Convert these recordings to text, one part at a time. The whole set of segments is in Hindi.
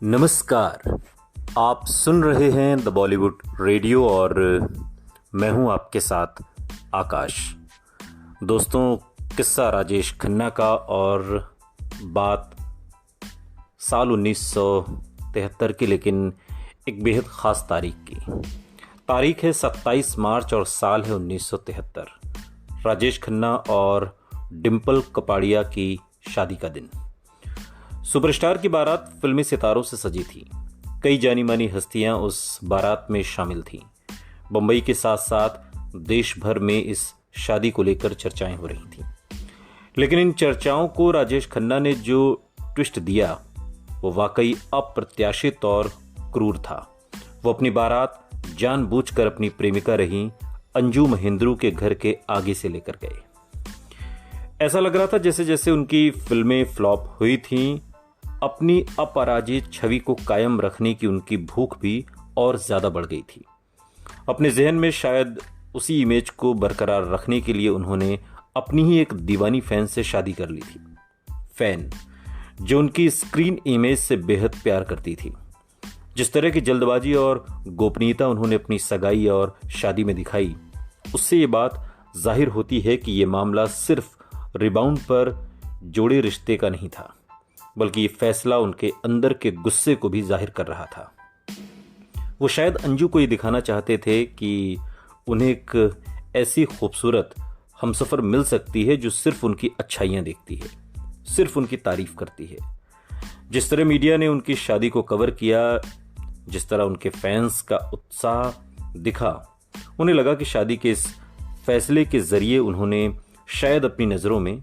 नमस्कार। आप सुन रहे हैं द बॉलीवुड रेडियो और मैं हूं आपके साथ आकाश। दोस्तों, किस्सा राजेश खन्ना का और बात साल 1973 की, लेकिन एक बेहद ख़ास तारीख की। तारीख है 27 मार्च और साल है 1973। राजेश खन्ना और डिम्पल कपाड़िया की शादी का दिन। सुपरस्टार की बारात फिल्मी सितारों से सजी थी। कई जानी मानी हस्तियां उस बारात में शामिल थीं। बंबई के साथ साथ देश भर में इस शादी को लेकर चर्चाएं हो रही थीं। लेकिन इन चर्चाओं को राजेश खन्ना ने जो ट्विस्ट दिया वो वाकई अप्रत्याशित और क्रूर था। वो अपनी बारात जानबूझकर अपनी प्रेमिका रही अंजू महेंद्रू के घर के आगे से लेकर गए। ऐसा लग रहा था जैसे जैसे उनकी फिल्में फ्लॉप हुई थीं, अपनी अपराजित छवि को कायम रखने की उनकी भूख भी और ज्यादा बढ़ गई थी। अपने जहन में शायद उसी इमेज को बरकरार रखने के लिए उन्होंने अपनी ही एक दीवानी फैन से शादी कर ली थी। फैन जो उनकी स्क्रीन इमेज से बेहद प्यार करती थी। जिस तरह की जल्दबाजी और गोपनीयता उन्होंने अपनी सगाई और शादी में दिखाई, उससे ये बात जाहिर होती है कि ये मामला सिर्फ रिबाउंड पर जोड़े रिश्ते का नहीं था, बल्कि ये फैसला उनके अंदर के गुस्से को भी जाहिर कर रहा था। वो शायद अंजू को ये दिखाना चाहते थे कि उन्हें एक ऐसी खूबसूरत हमसफर मिल सकती है जो सिर्फ उनकी अच्छाइयां देखती है, सिर्फ उनकी तारीफ करती है। जिस तरह मीडिया ने उनकी शादी को कवर किया, जिस तरह उनके फैंस का उत्साह दिखा, उन्हें लगा कि शादी के इस फैसले के जरिए उन्होंने शायद अपनी नजरों में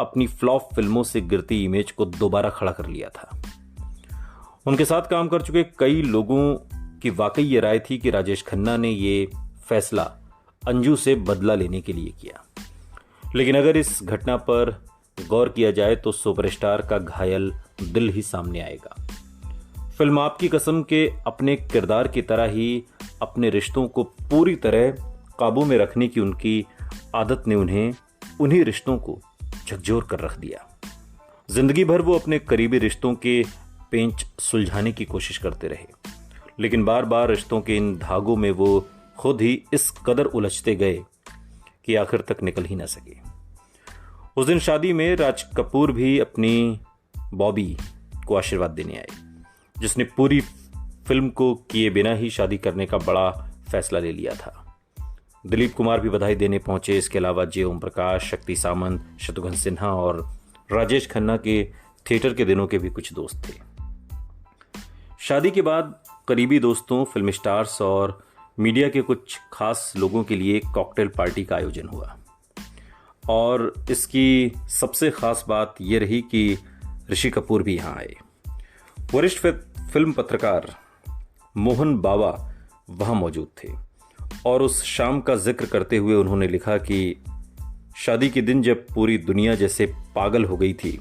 अपनी फ्लॉप फिल्मों से गिरती इमेज को दोबारा खड़ा कर लिया था। उनके साथ काम कर चुके कई लोगों की वाकई ये राय थी कि राजेश खन्ना ने ये फैसला अंजू से बदला लेने के लिए किया। लेकिन अगर इस घटना पर गौर किया जाए तो सुपरस्टार का घायल दिल ही सामने आएगा। फिल्म आपकी कसम के अपने किरदार की तरह ही अपने रिश्तों को पूरी तरह काबू में रखने की उनकी आदत ने उन्हें उन्हीं रिश्तों को झकझोर कर रख दिया। जिंदगी भर वो अपने करीबी रिश्तों के पेंच सुलझाने की कोशिश करते रहे, लेकिन बार बार रिश्तों के इन धागों में वो खुद ही इस कदर उलझते गए कि आखिर तक निकल ही ना सके। उस दिन शादी में राज कपूर भी अपनी बॉबी को आशीर्वाद देने आए, जिसने पूरी फिल्म को किए बिना ही शादी करने का बड़ा फैसला ले लिया था। दिलीप कुमार भी बधाई देने पहुंचे। इसके अलावा जे ओम प्रकाश, शक्ति सामंत, शत्रुघ्न सिन्हा और राजेश खन्ना के थिएटर के दिनों के भी कुछ दोस्त थे। शादी के बाद करीबी दोस्तों, फिल्म स्टार्स और मीडिया के कुछ खास लोगों के लिए कॉकटेल पार्टी का आयोजन हुआ और इसकी सबसे खास बात यह रही कि ऋषि कपूर भी यहां आए। वरिष्ठ फिल्म पत्रकार मोहन बाबा वहां मौजूद थे और उस शाम का जिक्र करते हुए उन्होंने लिखा कि शादी के दिन जब पूरी दुनिया जैसे पागल हो गई थी,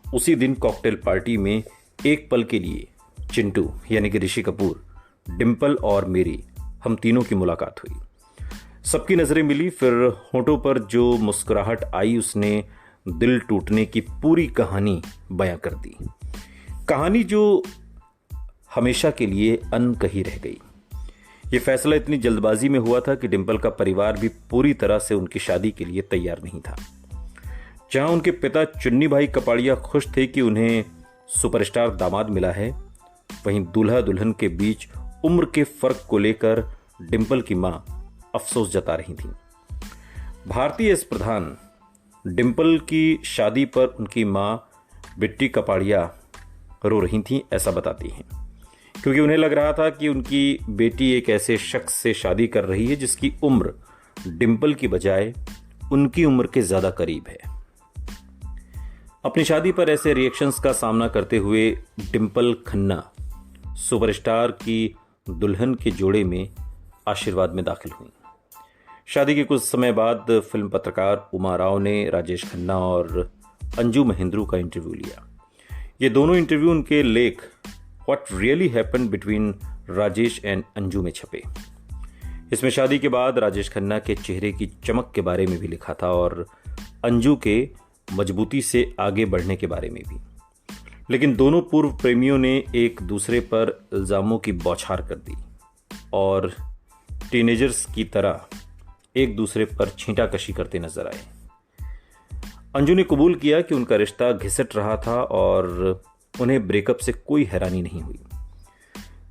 उसी दिन कॉकटेल पार्टी में एक पल के लिए चिंटू यानी कि ऋषि कपूर, डिम्पल और मेरी, हम तीनों की मुलाकात हुई। सबकी नजरें मिली, फिर होठों पर जो मुस्कुराहट आई उसने दिल टूटने की पूरी कहानी बयां कर दी। कहानी जो हमेशा के लिए अनकही रह गई। ये फैसला इतनी जल्दबाजी में हुआ था कि डिम्पल का परिवार भी पूरी तरह से उनकी शादी के लिए तैयार नहीं था। जहां उनके पिता चुन्नी भाई कपाड़िया खुश थे कि उन्हें सुपरस्टार दामाद मिला है, वहीं दूल्हा दुल्हन के बीच उम्र के फर्क को लेकर डिम्पल की मां अफसोस जता रही थी। भारतीय एस प्रधान डिम्पल की शादी पर उनकी मां बिट्टी कपाड़िया रो रही थी, ऐसा बताती हैं, क्योंकि उन्हें लग रहा था कि उनकी बेटी एक ऐसे शख्स से शादी कर रही है जिसकी उम्र डिम्पल की बजाय उनकी उम्र के ज्यादा करीब है। अपनी शादी पर ऐसे रिएक्शंस का सामना करते हुए डिम्पल खन्ना सुपरस्टार की दुल्हन के जोड़े में आशीर्वाद में दाखिल हुई। शादी के कुछ समय बाद फिल्म पत्रकार उमा राव ने राजेश खन्ना और अंजू महेंद्रू का इंटरव्यू लिया। ये दोनों इंटरव्यू उनके लेख What really happened between Rajesh and Anju में छपे। इसमें शादी के बाद राजेश खन्ना के चेहरे की चमक के बारे में भी लिखा था और अंजू के मजबूती से आगे बढ़ने के बारे में भी। लेकिन दोनों पूर्व प्रेमियों ने एक दूसरे पर इल्ज़ामों की बौछार कर दी और टीनेजर्स की तरह एक दूसरे पर छींटाकशी करते नजर आए। अंजू ने कबूल किया कि उनका रिश्ता घिसट रहा था और उन्हें ब्रेकअप से कोई हैरानी नहीं हुई।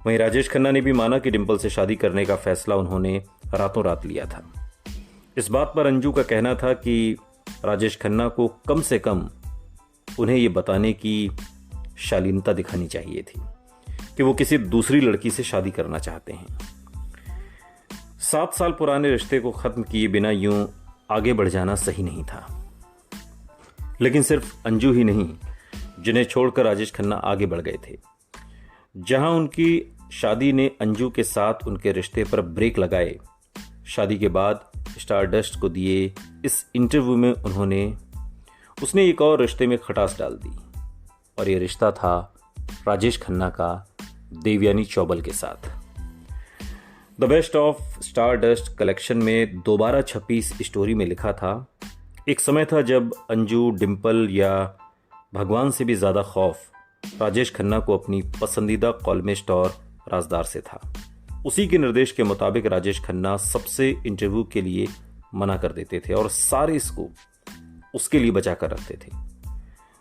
वहीं राजेश खन्ना ने भी माना कि डिंपल से शादी करने का फैसला उन्होंने रातों रात लिया था। इस बात पर अंजू का कहना था कि राजेश खन्ना को कम से कम उन्हें ये बताने की शालीनता दिखानी चाहिए थी कि वो किसी दूसरी लड़की से शादी करना चाहते हैं। 7 साल पुराने रिश्ते को खत्म किए बिना यूं आगे बढ़ जाना सही नहीं था। लेकिन सिर्फ अंजू ही नहीं, जिन्हें छोड़कर राजेश खन्ना आगे बढ़ गए थे। जहां उनकी शादी ने अंजू के साथ उनके रिश्ते पर ब्रेक लगाए, शादी के बाद स्टारडस्ट को दिए इस इंटरव्यू में उसने एक और रिश्ते में खटास डाल दी और ये रिश्ता था राजेश खन्ना का देवयानी चौबल के साथ। The best of stardust collection में दोबारा छपी इस स्टोरी में लिखा था, एक समय था जब अंजू, डिंपल या भगवान से भी ज्यादा खौफ राजेश खन्ना को अपनी पसंदीदा कॉलमिस्ट और राजदार से था। उसी के निर्देश के मुताबिक राजेश खन्ना सबसे इंटरव्यू के लिए मना कर देते थे और सारे स्कूप उसके लिए बचा कर रखते थे।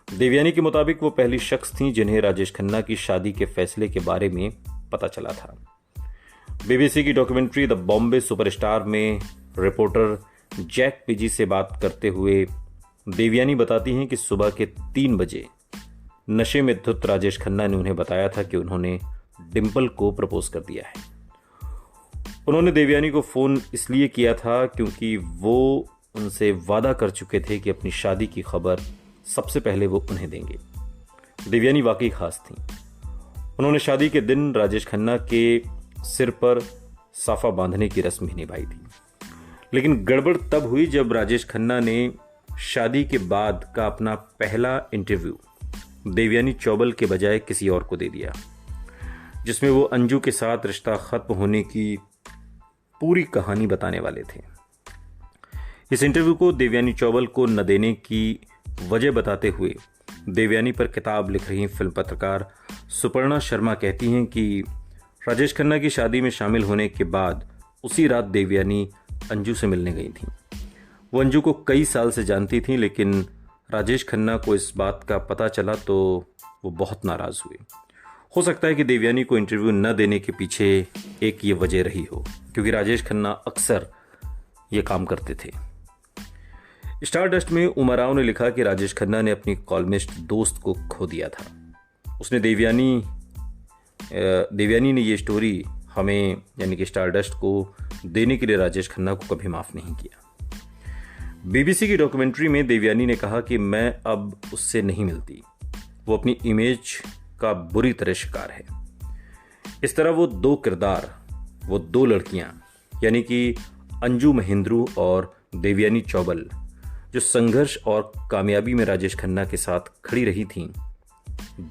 देवयानी के मुताबिक वो पहली शख्स थी जिन्हें राजेश खन्ना की शादी के फैसले के बारे में पता चला था। बीबीसी की डॉक्यूमेंट्री द बॉम्बे सुपरस्टार में रिपोर्टर जैक पिजी से बात करते हुए देवयानी बताती हैं कि सुबह के 3 बजे नशे में धुत राजेश खन्ना ने उन्हें बताया था कि उन्होंने डिंपल को प्रपोज कर दिया है। उन्होंने देवयानी को फोन इसलिए किया था क्योंकि वो उनसे वादा कर चुके थे कि अपनी शादी की खबर सबसे पहले वो उन्हें देंगे। देवयानी वाकई खास थी। उन्होंने शादी के दिन राजेश खन्ना के सिर पर साफा बांधने की रस्म भी निभाई थी। लेकिन गड़बड़ तब हुई जब राजेश खन्ना ने शादी के बाद का अपना पहला इंटरव्यू देवयानी चौबल के बजाय किसी और को दे दिया, जिसमें वो अंजू के साथ रिश्ता खत्म होने की पूरी कहानी बताने वाले थे। इस इंटरव्यू को देवयानी चौबल को न देने की वजह बताते हुए देवयानी पर किताब लिख रही फिल्म पत्रकार सुपर्णा शर्मा कहती हैं कि राजेश खन्ना की शादी में शामिल होने के बाद उसी रात देवयानी अंजू से मिलने गई थी। वो अंजू को कई साल से जानती थी, लेकिन राजेश खन्ना को इस बात का पता चला तो वो बहुत नाराज हुए। हो सकता है कि देवयानी को इंटरव्यू न देने के पीछे एक ये वजह रही हो, क्योंकि राजेश खन्ना अक्सर ये काम करते थे। स्टारडस्ट में उमा राव ने लिखा कि राजेश खन्ना ने अपनी कॉलमिस्ट दोस्त को खो दिया था। उसने देवयानी ने ये स्टोरी हमें यानी कि स्टारडस्ट को देने के लिए राजेश खन्ना को कभी माफ नहीं किया। बीबीसी की डॉक्यूमेंट्री में देवयानी ने कहा कि मैं अब उससे नहीं मिलती, वो अपनी इमेज का बुरी तरह शिकार है। इस तरह वो 2 किरदार, वो 2 लड़कियां यानी कि अंजू महेंद्रू और देवयानी चौबल, जो संघर्ष और कामयाबी में राजेश खन्ना के साथ खड़ी रही थीं,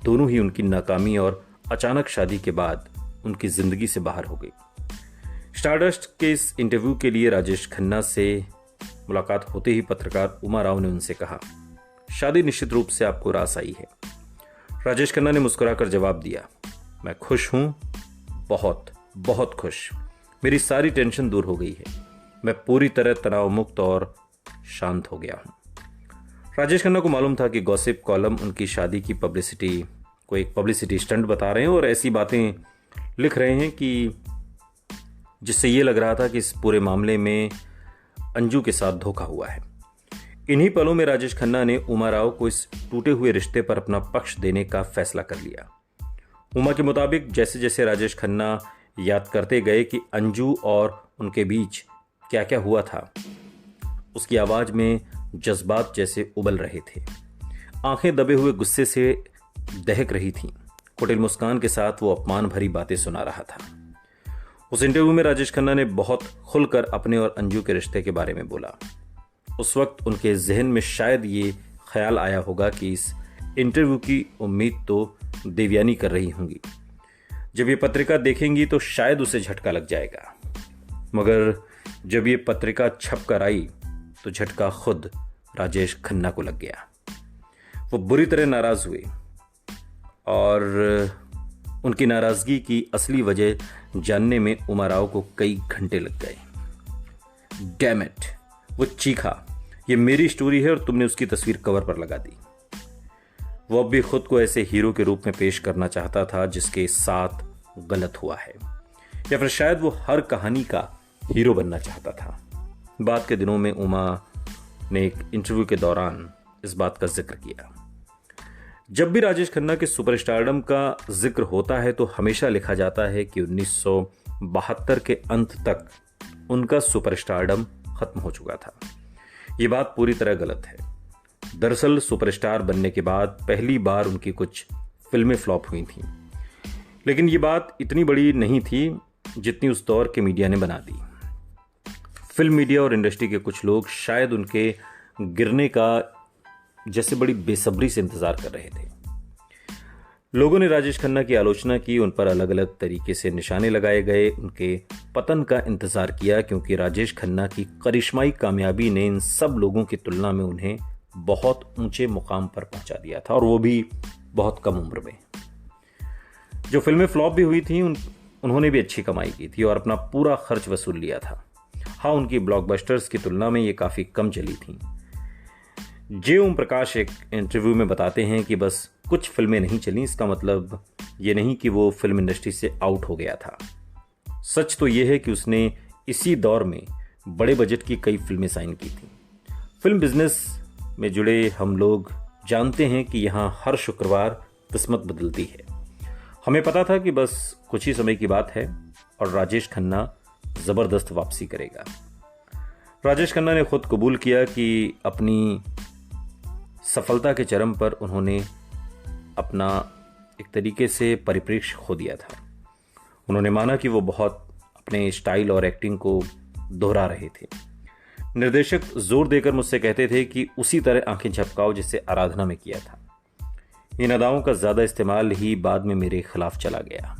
दोनों ही उनकी नाकामी और अचानक शादी के बाद उनकी जिंदगी से बाहर हो गई। स्टारडस्ट के इस इंटरव्यू के लिए राजेश खन्ना से मुलाकात होते ही पत्रकार उमा राव ने उनसे कहा, शादी निश्चित रूप से आपको रास आई है। राजेश खन्ना ने मुस्कुराकर जवाब दिया, मैं खुश हूं, बहुत बहुत खुश। मेरी सारी टेंशन दूर हो गई है। मैं पूरी तरह तनाव मुक्त और शांत हो गया हूं। राजेश खन्ना को मालूम था कि गॉसिप कॉलम उनकी शादी की पब्लिसिटी को एक पब्लिसिटी स्टंट बता रहे हैं और ऐसी बातें लिख रहे हैं कि जिससे ये लग रहा था कि इस पूरे मामले में अंजू के साथ धोखा हुआ है। इन्हीं पलों में राजेश खन्ना ने उमा राव को इस टूटे हुए रिश्ते पर अपना पक्ष देने का फैसला कर लिया। उमा के मुताबिक जैसे जैसे राजेश खन्ना याद करते गए कि अंजू और उनके बीच क्या क्या हुआ था, उसकी आवाज में जज्बात जैसे उबल रहे थे। आंखें दबे हुए गुस्से से दहक रही थीं। कुटिल मुस्कान के साथ वो अपमान भरी बातें सुना रहा था। उस इंटरव्यू में राजेश खन्ना ने बहुत खुलकर अपने और अंजू के रिश्ते के बारे में बोला। उस वक्त उनके जहन में शायद ये ख्याल आया होगा कि इस इंटरव्यू की उम्मीद तो देवयानी कर रही होंगी। जब ये पत्रिका देखेंगी तो शायद उसे झटका लग जाएगा, मगर जब ये पत्रिका छप कर आई तो झटका खुद राजेश खन्ना को लग गया। वो बुरी तरह नाराज हुए। और उनकी नाराज़गी की असली वजह जानने में उमाराव को कई घंटे लग गए। डैम इट, वो चीखा, ये मेरी स्टोरी है और तुमने उसकी तस्वीर कवर पर लगा दी। वो अब भी खुद को ऐसे हीरो के रूप में पेश करना चाहता था जिसके साथ गलत हुआ है, या फिर शायद वो हर कहानी का हीरो बनना चाहता था। बाद के दिनों में उमा ने एक इंटरव्यू के दौरान इस बात का जिक्र किया। जब भी राजेश खन्ना के सुपरस्टारडम का जिक्र होता है तो हमेशा लिखा जाता है कि 1972 के अंत तक उनका सुपरस्टारडम खत्म हो चुका था। ये बात पूरी तरह गलत है। दरअसल सुपरस्टार बनने के बाद पहली बार उनकी कुछ फिल्में फ्लॉप हुई थीं, लेकिन ये बात इतनी बड़ी नहीं थी जितनी उस दौर के मीडिया ने बना दी। फिल्म मीडिया और इंडस्ट्री के कुछ लोग शायद उनके गिरने का जैसे बड़ी बेसब्री से इंतजार कर रहे थे। लोगों ने राजेश खन्ना की आलोचना की, उन पर अलग अलग तरीके से निशाने लगाए गए, उनके पतन का इंतजार किया, क्योंकि राजेश खन्ना की करिश्माई कामयाबी ने इन सब लोगों की तुलना में उन्हें बहुत ऊंचे मुकाम पर पहुंचा दिया था, और वो भी बहुत कम उम्र में। जो फिल्में फ्लॉप भी हुई थी उन्होंने भी अच्छी कमाई की थी और अपना पूरा खर्च वसूल लिया था। हाँ, उनकी ब्लॉकबस्टर्स की तुलना में ये काफी कम चली थी। जे ओम प्रकाश एक इंटरव्यू में बताते हैं कि बस कुछ फिल्में नहीं चली, इसका मतलब ये नहीं कि वो फिल्म इंडस्ट्री से आउट हो गया था। सच तो ये है कि उसने इसी दौर में बड़े बजट की कई फिल्में साइन की थी। फिल्म बिजनेस में जुड़े हम लोग जानते हैं कि यहाँ हर शुक्रवार किस्मत बदलती है। हमें पता था कि बस कुछ ही समय की बात है और राजेश खन्ना जबरदस्त वापसी करेगा। राजेश खन्ना ने खुद कबूल किया कि अपनी सफलता के चरम पर उन्होंने अपना एक तरीके से परिप्रेक्ष्य खो दिया था। उन्होंने माना कि वो बहुत अपने स्टाइल और एक्टिंग को दोहरा रहे थे। निर्देशक जोर देकर मुझसे कहते थे कि उसी तरह आंखें झपकाओ जिससे आराधना में किया था। इन अदाओं का ज्यादा इस्तेमाल ही बाद में मेरे खिलाफ चला गया।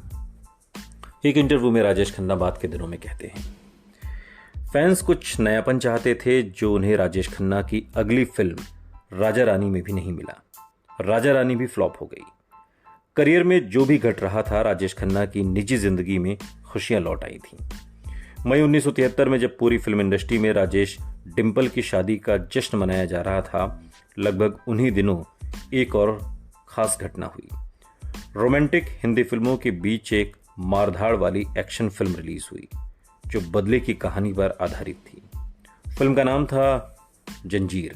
एक इंटरव्यू में राजेश खन्ना बाद के दिनों में कहते हैं, फैंस कुछ नयापन चाहते थे जो उन्हें राजेश खन्ना की अगली फिल्म राजा रानी में भी नहीं मिला। राजा रानी भी फ्लॉप हो गई। करियर में जो भी घट रहा था, राजेश खन्ना की निजी जिंदगी में खुशियां लौट आई थीं। मई 1973 में जब पूरी फिल्म इंडस्ट्री में राजेश डिंपल की शादी का जश्न मनाया जा रहा था, लगभग उन्हीं दिनों एक और खास घटना हुई। रोमांटिक हिंदी फिल्मों के बीच एक मारधाड़ वाली एक्शन फिल्म रिलीज हुई जो बदले की कहानी पर आधारित थी। फिल्म का नाम था जंजीर।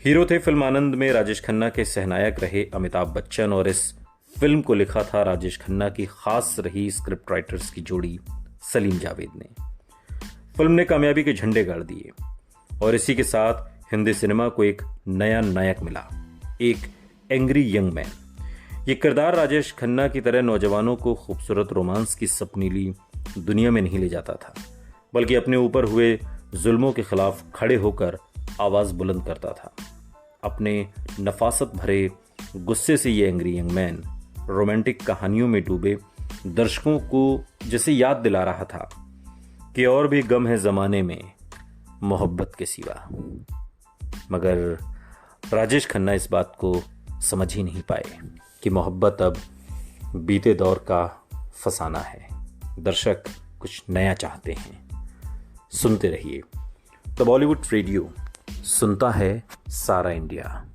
हीरो थे फिल्म आनंद में राजेश खन्ना के सहनायक रहे अमिताभ बच्चन, और इस फिल्म को लिखा था राजेश खन्ना की खास रही स्क्रिप्ट राइटर्स की जोड़ी सलीम जावेद ने। फिल्म ने कामयाबी के झंडे गाड़ दिए और इसी के साथ हिंदी सिनेमा को एक नया नायक मिला, एक एंग्री यंग मैन। ये किरदार राजेश खन्ना की तरह नौजवानों को खूबसूरत रोमांस की सपनीली दुनिया में नहीं ले जाता था, बल्कि अपने ऊपर हुए जुल्मों के खिलाफ खड़े होकर आवाज बुलंद करता था। अपने नफासत भरे गुस्से से ये एंग्री यंग मैन रोमांटिक कहानियों में डूबे दर्शकों को जैसे याद दिला रहा था कि और भी गम है जमाने में मोहब्बत के सिवा। मगर राजेश खन्ना इस बात को समझ ही नहीं पाए कि मोहब्बत अब बीते दौर का फसाना है। दर्शक कुछ नया चाहते हैं। सुनते रहिए द बॉलीवुड रेडियो, सुनता है सारा इंडिया।